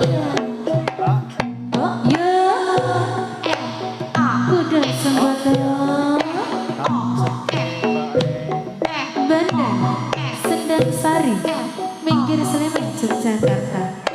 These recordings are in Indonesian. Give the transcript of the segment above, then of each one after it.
Oh ya, aku dan sembada Bandar Sendang Sari, minggir Sleman, Yogyakarta.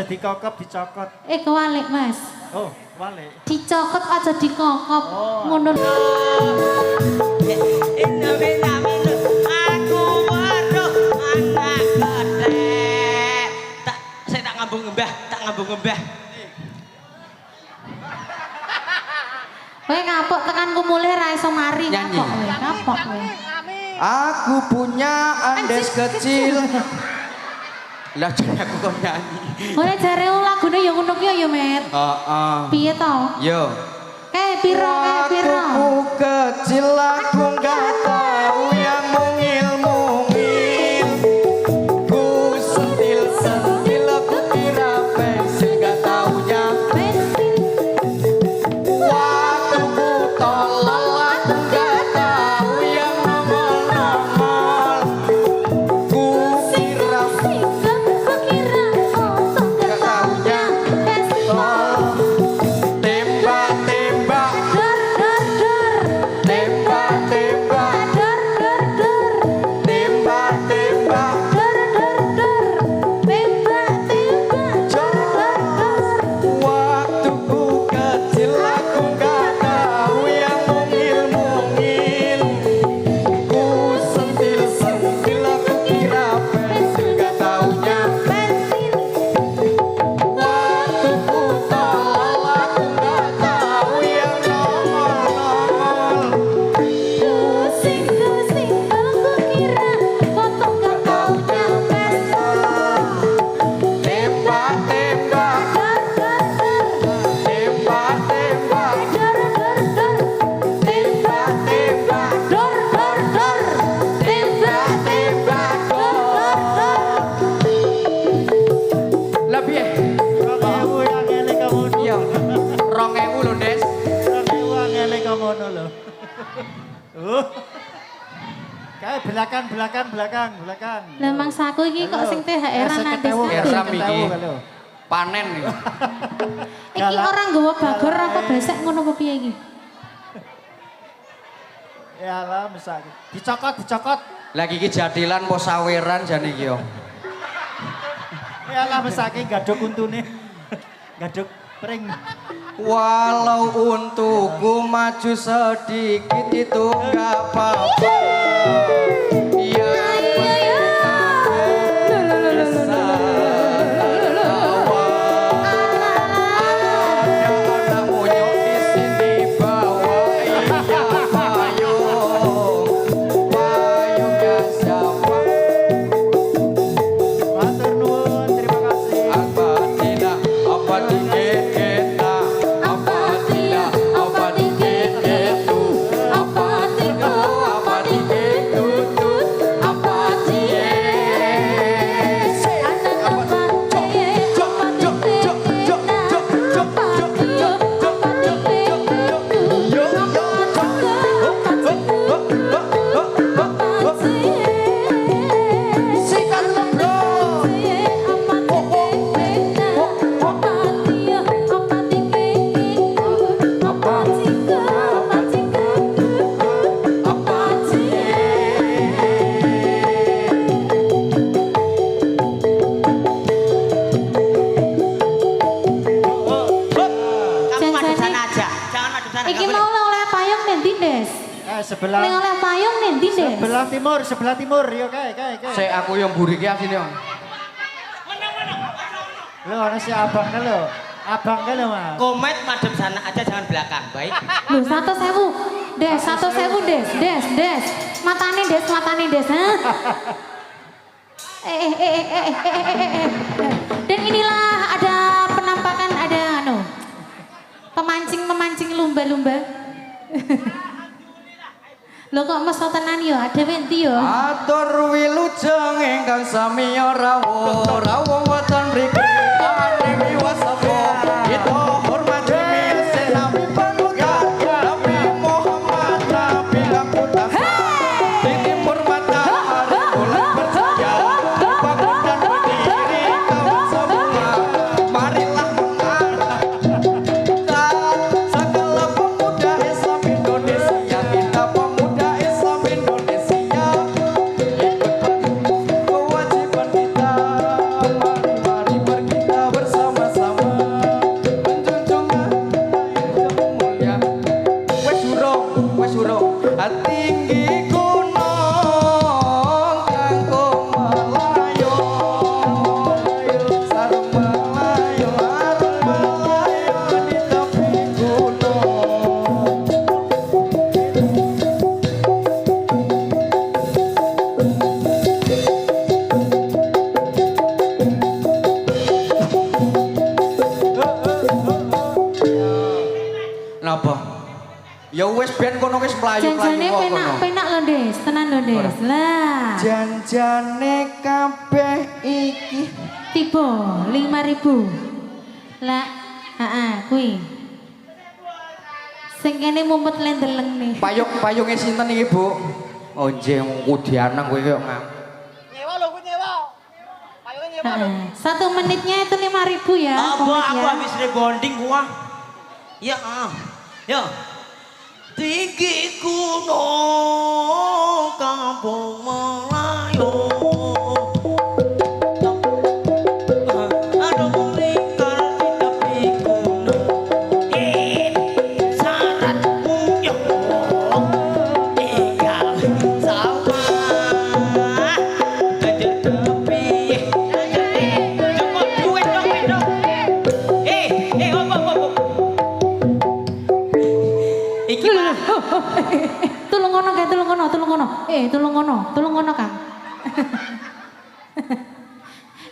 dikokop dicokot. Kewalik Mas. Oh, walik. Dicokot aja dikokop. Oh. Ngono. Aku waduh anak gede. Saya tak ngambung ngembah. Kowe ngapok tekanku mulih ra iso mari Nyanyi. ngapok kowe. Aku punya andes kecil. Lah jadi aku kok nyanyi. Ora jare lagune ya ngono ki ya, Met. Heeh. Piye to? Yo. Piro? Aku kecil aku nggak tahu yang mungil-mungil. Ku sentil aku kira pensil nggak taunya Bensin. waktu ku tolol aku nggak tahu yang nongol-nongol. Ku kira Kira untung nggak taunya tembak-tembak tembak-tembak tembak-tembak waktu ku kecil aku nggak tahu yang mungil-mungil. Ku sentil aku kira pensil nggak taunya waktu ku tolol aku nggak tahu yang nongol-nongol. Tembak-tembak tembak-tembak tembak-tembak lah piye? 2000 yang ngene kamu. Iya 2000 lho Des. 2000 yang ngene kamu lho. Kayak belakang. Lah mangsaku iki kok sing THR-an nanti Ya kabeh. sami iki. Panen nih. Iki orang nggawa bagor apa besek ngono apa piye iki? Ya lah mesake. Dicokot. Lagi iki jadilan po saweran jane iki yo. Ya lah mesake gaduk untune. Gaduk pring. Walau untukku maju sedikit itu nggak apa-apa. Ya aku bisa tawa. Ada monyok di sini bawa iya payung ya siapa? Matur nuwun, terima kasih. Apa tidak apa dikit kita apa tidak apa dikit itu apa tidak apa dikit tutut apa yes apa Kamu madu sana aja. Jangan madu sana. Iki nggak mau boleh. oleh payung nanti Des. Sebelah Ning oleh payung nanti Des. sebelah timur. Yo kae. Saya aku yang buriki asine yo. Lho ana si abang kan lho. Abang kan lho, Mas. Komet madem sana aja jangan belakang. Baik. Loh 100.000. Des, 100.000 Des. Matane Des. Hah? Dan inilah ada penampakan ada pemancing lumba-lumba. Lho kok mesti tenan yo, ada wenti yo. Atur wilujeng ingkang sami rawuh wonten mriki ane miwasapa kita hormati milih Nabi Panuga Nabi Muhammad Nabi Lakutas di timur matahari bulan bercahaya bangun dan berdiri kawan semua marilah mengarah segala pemuda Islam Indonesia kita pemuda Islam Indonesia ikut kewajiban kita mari pergi Ya wis ben kono wis mlayu-mlayu Janjane kok kono. penak-penak lho, Des. Tenan lho, Des. Lah. Janjane kabeh iki. Tiba 5.000. Lah, heeh, kuwi. Sing kene mumpet lendeleng nih. Payunge sinten iki, Bu? Oh, nggih kudianang kowe kok ngam. Nyewa lho, ku nyewa. Payungnya nyewa lho. 1 menitnya itu 5.000 ya. Apa Komik aku ya. habis rebonding gua. Ya, ya. Tinggi gunung kampung Melayu. Aduh melingkar di tepi gunung. Syaratmu ya tinggal sawah. Di tepi. Cukup duit dong, dong. Op. Iki mah Tulung ngono kae, tulung ngono. Tulung ngono Kang.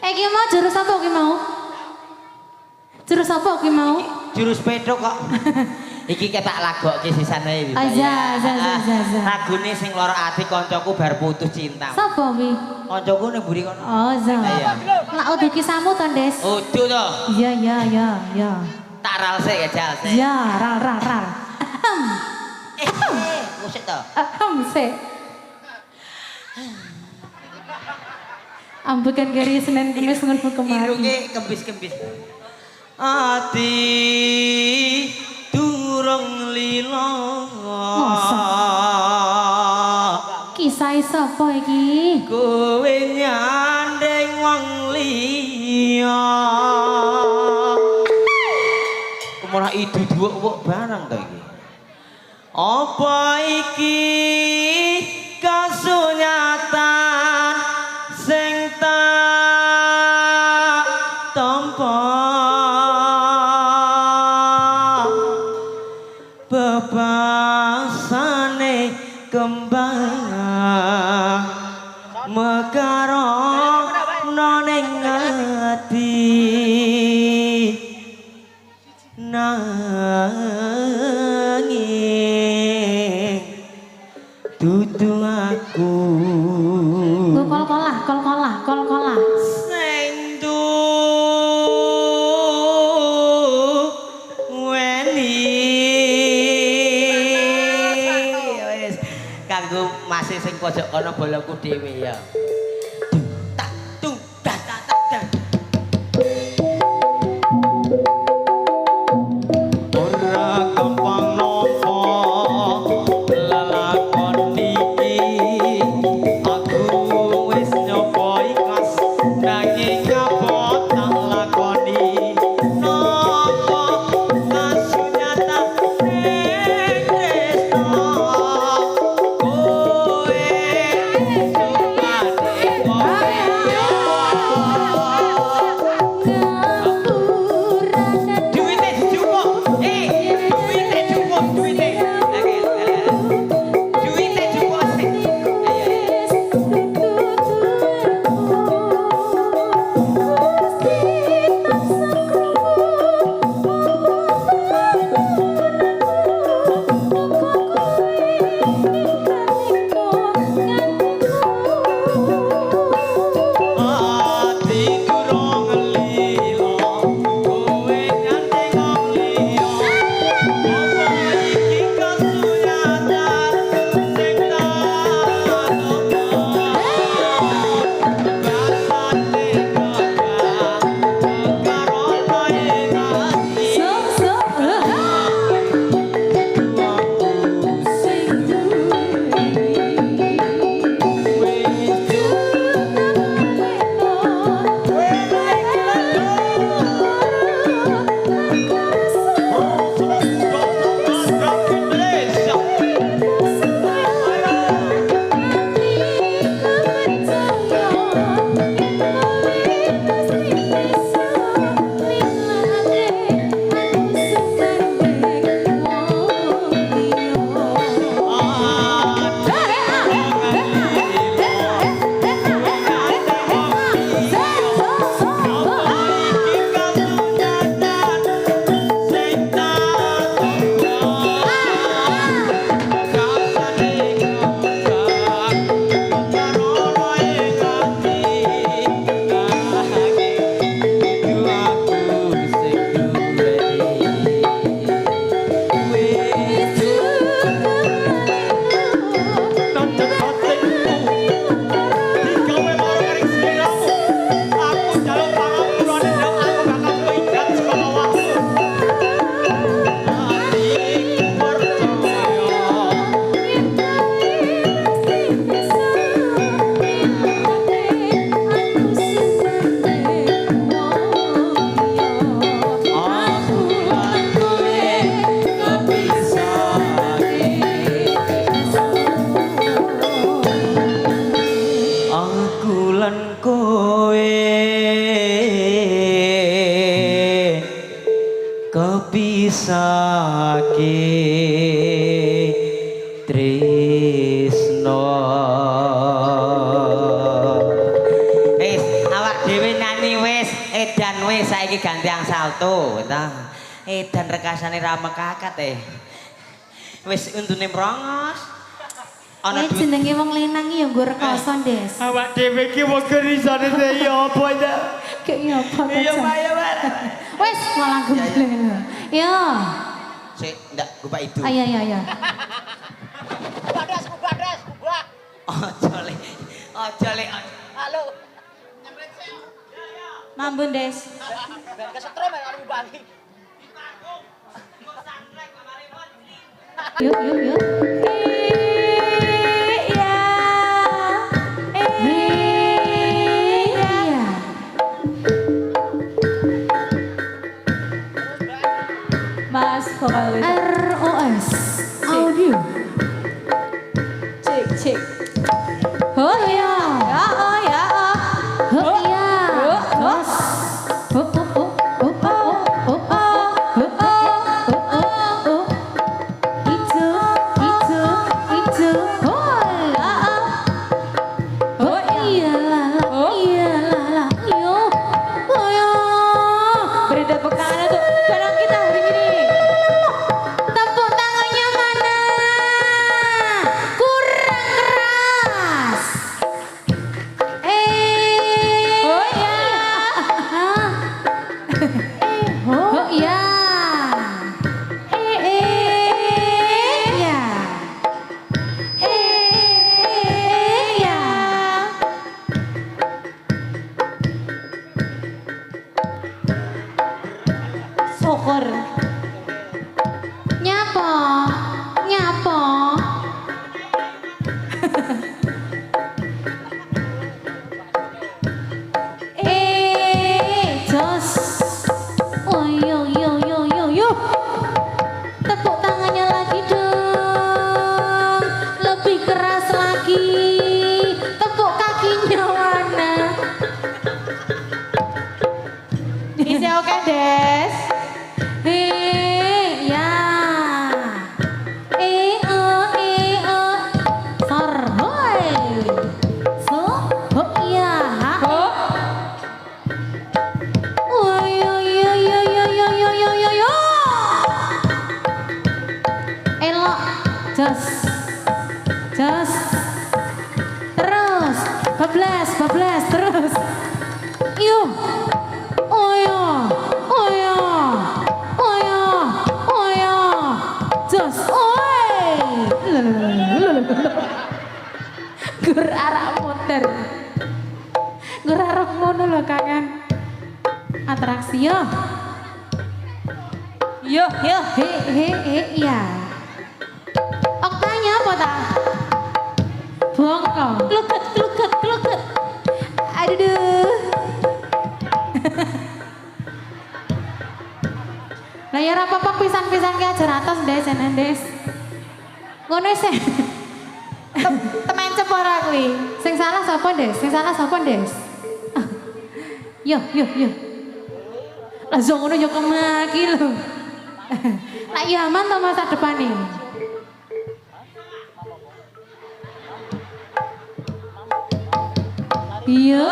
Ki mau jurus apa ki mau? Jurus apa ki mau? jurus pedok kok. Iki ketak lagokke sisane iki. Aja. Lagune sing lara ati kancaku bar putus cinta. Sapa wi? Kancaku ning mburi kono. Oh, za. Iya. Lah udah kisahmu to, Des? Udu to. Iya. Tak ral sik ya jal sik. Ya, ral. Musik to. Sik. Ambekan gari Senin Kamis ngono kemarin. Irunge kembis-kembis. Ati durung lila. Kisah sapa iki? Kowe nyandeng wong liya. Kemana itu dua barang to iki? Apa iki kasunyatan sing tak tampa bebasane kembang mekaro ning ati nanging dudu aku Kol-kolah. sing weni wis kanggo masih sing pojok kono boloku dhewe ya. Ora gampang nopo lelakon iki aku wis nyoba ikhlas nanging apa tak lakoni nopo kasunyata tresno kowe kepisake tresno. Wis awak dhewe nyanyi wis, edan wis saiki ganti yang salto ta. Edan rekasane ra mekakat Wis untune mrongos. Ana jenenge wong lenang ya nggo rekoso, Des. Awak dhewe iki wong gerisane ya apa ta? Kayak iya apa ta? Iya, Pak, ya, Pak. Wes malah gembleng. Ya. Sik, ndak gupak itu. Ayo ayo ayo. Kubades, kubak. Ojo le. Halo. Mambun, Des. Kesetrum ya karo bali. Yuk yuk yuk. Mas vokalis. ROS Audio. Cek. Oh ya. Oh ya. Oh ya. Terus. Itu. Oh iya lah. Yo. Oh ya. Beri tepuk tangannya tuh. Barang kita hari ini. Tepuk tangannya mana? Kurang keras. Oh ya. Oh ya. Ya. Ya. Syukur. Nyapa. Jos. Oh yo. Tepuk tangannya lagi dong. Lebih keras lagi. Tepuk kakinya mana? Bisa oke, Des. Ya. Sor, hoi. So, ya. Oh. Oh, yo. Elok, jos. Terus, bablas, terus. Yuk. Oh yo. Jos, oi. Gur arah muter. Gur arah ngono lho kangen. Atraksi yo. Yo. Iya. Oktanya apa ta? Bongko. Kluket. Aduh. Lah ya ora apa-apa pisan-pisan ki ajar atas Des, Des. Ngono sih. Temen cepora kuwi. Sing salah sapa, Des? Yo. Langsung ngono yo kemaki lho. Lah ya aman to masa depan nih. Yo.